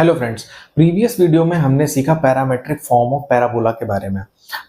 Hello friends, previous video में हमने सीखा पैरामेट्रिक फॉर्म ऑफ पैराबोला के बारे में।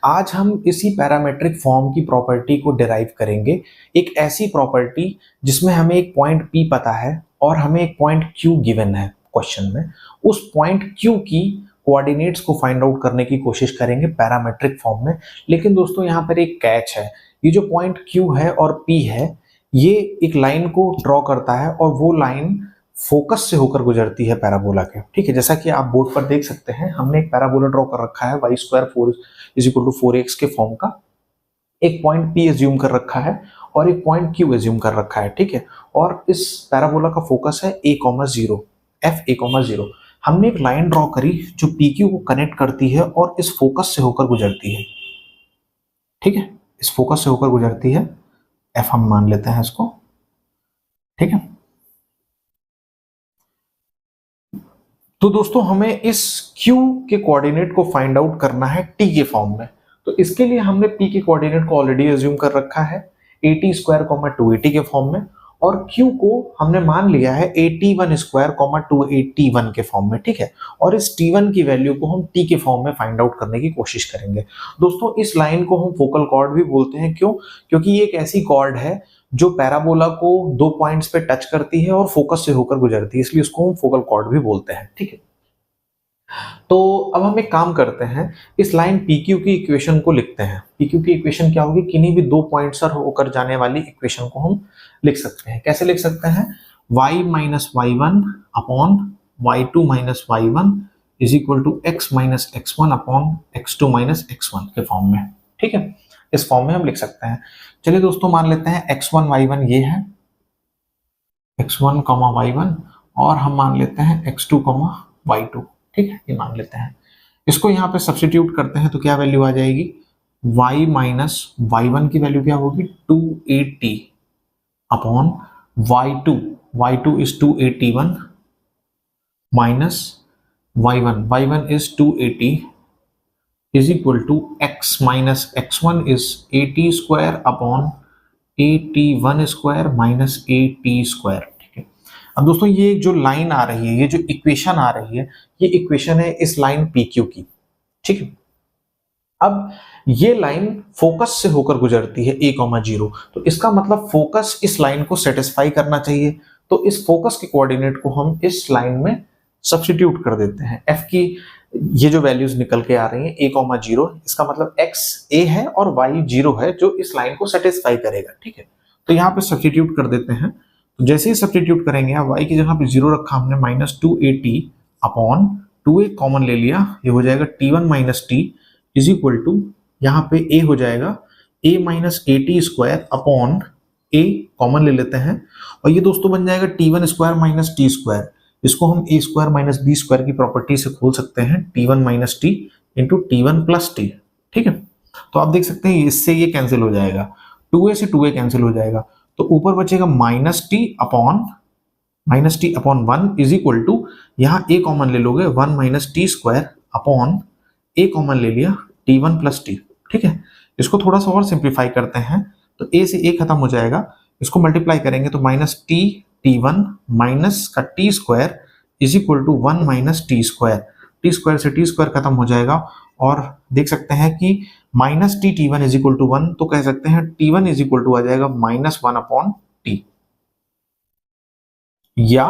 आज हम इसी पैरामेट्रिक फॉर्म की प्रॉपर्टी को डिराइव करेंगे। एक ऐसी प्रॉपर्टी जिसमें हमें एक पॉइंट P पता है और हमें एक पॉइंट Q गिवन है क्वेश्चन में। उस पॉइंट Q की कोऑर्डिनेट्स को फाइंड आउट करने की कोशिश करेंगे पैरामेट्रिक फॉर्म में। लेकिन दोस्तों यहाँ पर एक कैच है, ये जो पॉइंट Q है और P है, ये एक लाइन को ड्रॉ करता है और वो लाइन फोकस से होकर गुजरती है पैराबोला के। ठीक है, जैसा कि आप बोर्ड पर देख सकते हैं, हमने एक पैराबोला ड्रॉ कर रखा है y square 4 is equal to 4x के फॉर्म का। एक पॉइंट P एज्यूम कर रखा है और एक पॉइंट Q एज्यूम कर रखा है। ठीक है, और इस पैराबोला का फोकस है a,0 f(a,0). हमने एक लाइन ड्रॉ करी जो PQ को कनेक्ट करती है और इस फोकस से होकर गुजरती है। ठीक है, इस फोकस से होकर गुजरती है, f हम मान लेते हैं इसको। ठीक है, तो दोस्तों हमें इस Q के कोऑर्डिनेट को फाइंड आउट करना है T के फॉर्म में। तो इसके लिए हमने P के कोऑर्डिनेट को ऑलरेडी एज्यूम कर रखा है at स्क्वायर 2at के फॉर्म में, और Q को हमने मान लिया है at1 स्क्वायर 2at1 के फॉर्म में। ठीक है, और इस t1 की वैल्यू को हम T के फॉर्म में फाइंड आउट करने की कोशिश करेंगे। दोस्तों इस लाइन को हम फोकल कॉर्ड भी बोलते हैं। क्यों? क्योंकि ये एक ऐसी कॉर्ड है जो पैराबोला को दो पॉइंट्स पे टच करती है और फोकस से होकर गुजरती है, इसलिए इसको हम फोकल कॉर्ड भी बोलते हैं। ठीक है, तो अब हम एक काम करते हैं, इस लाइन PQ की इक्वेशन को लिखते हैं। PQ की इक्वेशन क्या होगी? किन्हीं भी दो पॉइंट से होकर जाने वाली इक्वेशन को हम लिख सकते हैं। कैसे लिख सकते हैं? y minus y1 upon y2 minus y1 is equal to x minus x1 upon x2 minus x1 के फॉर्म में। ठीक है, इस फॉर्म में हम लिख सकते हैं। चलिए दोस्तों, मान लेते हैं x1 y1 ये है, x1 y1, और हम मान लेते हैं x2 y2। ठीक है, ये मान लेते हैं। इसको यहाँ पे सब्स्टिट्यूट करते हैं तो क्या वैल्यू आ जाएगी? y माइनस y1 की वैल्यू क्या होगी? 2at upon y2 is 2at1 minus y1 is 2at is equal to x minus x1 is at square upon at1 square minus at square. ठीक है, अब दोस्तों ये जो लाइन आ रही है, ये जो इक्वेशन आ रही है, ये इक्वेशन है इस लाइन PQ की। ठीक है, अब ये लाइन फोकस से होकर गुजरती है a,0, तो इसका मतलब फोकस इस लाइन को सेटिस्फाई करना चाहिए। तो इस फोकस के कोऑर्डिनेट को हम इस लाइन में सब्स्टिट्यूट कर देते हैं। f की ये जो वैल्यूज निकल के आ रही हैं a,0, इसका मतलब x a है और y 0 है, जो इस लाइन को सेटिस्फाई करेगा। ठीक है, तो यहाँ पे सब्स्टिट्यूट कर देते हैं। तो जैसे ही सब्स्टिट्यूट करेंगे, y की जगह पे 0 रखा हमने, minus 2at upon 2a common ले लिया, ये हो जाएगा t1 minus t is equal to, यहाँ पे a हो जाएगा a minus at square upon a common ले लेते हैं, और ये दोस्तों बन जाएगा t1 square minus t square. इसको हम a square minus b square की प्रॉपर्टी से खोल सकते हैं, t1 minus t into t1 plus t। ठीक है, तो आप देख सकते हैं इससे ये कैंसिल हो जाएगा, 2a से 2a कैंसिल हो जाएगा, तो ऊपर बचेगा minus t upon 1 is equal to, यहाँ a कॉमन ले लोगे, 1 minus t square upon a common ले लिया, t1 प्लस t। ठीक है, इसको थोड़ा सा और सिंप्लीफाई करते हैं तो a से a खत्म हो जाएगा, इसको मल्टीप्लाई करेंगे तो माइनस t1 माइनस का t square is equal to 1 minus t square. t square से t स्क्वायर खत्म हो जाएगा, और देख सकते हैं कि minus t1 is equal to 1, तो कह सकते हैं t1 इज इक्वल टू आ जाएगा माइनस 1 अपॉन t, या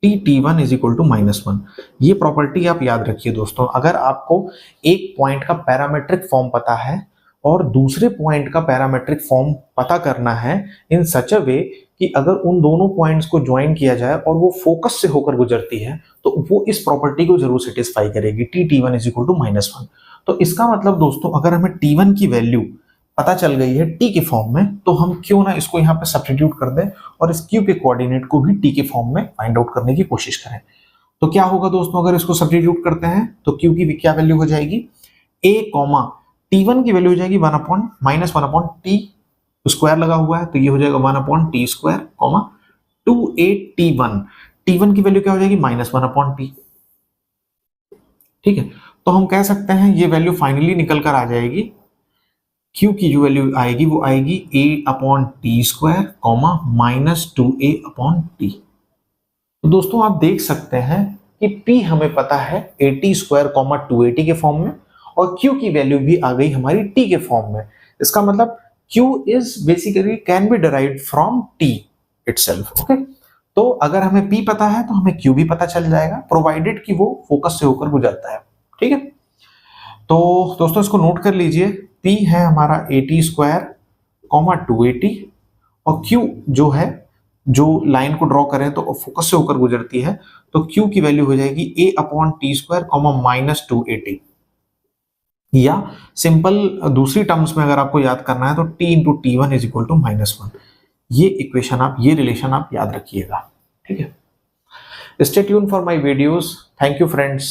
t1 इज इक्वल टू -1। ये प्रॉपर्टी आप याद रखिए दोस्तों। अगर आपको एक पॉइंट का पैरामेट्रिक फॉर्म पता है और दूसरे पॉइंट का पैरामेट्रिक फॉर्म पता करना है इन सच अ वे कि अगर उन दोनों पॉइंट्स को ज्वाइन किया जाए और वो फोकस से होकर गुजरती है, तो वो इस प्रॉपर्टी को जरूर सेटिस्फाई करेगी, t1 इज इक्वल टू -1। तो इसका मतलब दोस्तों, अगर हमें t1 की वैल्यू पता चल गई है T के फॉर्म में, तो हम क्यों ना इसको यहाँ पे सब्स्टिट्यूट कर दें और इस Q के कोऑर्डिनेट को भी T के फॉर्म में फाइंड आउट करने की कोशिश करें। तो क्या होगा दोस्तों, अगर इसको सब्स्टिट्यूट करते हैं तो Q की क्या वैल्यू हो जाएगी? a t1 की वैल्यू हो जाएगी 1 अपॉन t स्क्वायर लगा हुआ है, तो ये हो जाएगा 1 upon t square, 2at1, t1 की वैल्यू क्या हो जाएगी? -1 अपॉन t। ठीक है, तो हम कह सकते हैं ये वैल्यू फाइनली निकल कर आ जाएगी, Q की जो वैल्यू आएगी वो आएगी a upon T square minus 2a upon T. तो दोस्तों आप देख सकते हैं कि P हमें पता है 80 स्क्वायर कॉमा 280 के फॉर्म में और Q की वैल्यू भी आ गई हमारी T के फॉर्म में। इसका मतलब Q is basically can be derived from T itself. Okay, तो अगर हमें P पता है तो हमें Q भी पता चल जाएगा, प्रोवाइडेड कि वो फोकस से होकर गुजरता है। ठीक है, तो दोस्तों इसको नोट कर लीजिए, P है हमारा 80 स्क्वायर कॉमा 280 और Q जो है, जो लाइन को ड्रॉ करें तो फोकस से होकर गुजरती है, तो Q की वैल्यू हो जाएगी a upon T square comma minus 280, या सिंपल दूसरी टर्म्स में अगर आपको याद करना है तो t into t one is equal to -1। ये इक्वेशन आप, ये रिलेशन आप याद रखिएगा। ठीक है, stay tune for my videos. Thank you friends.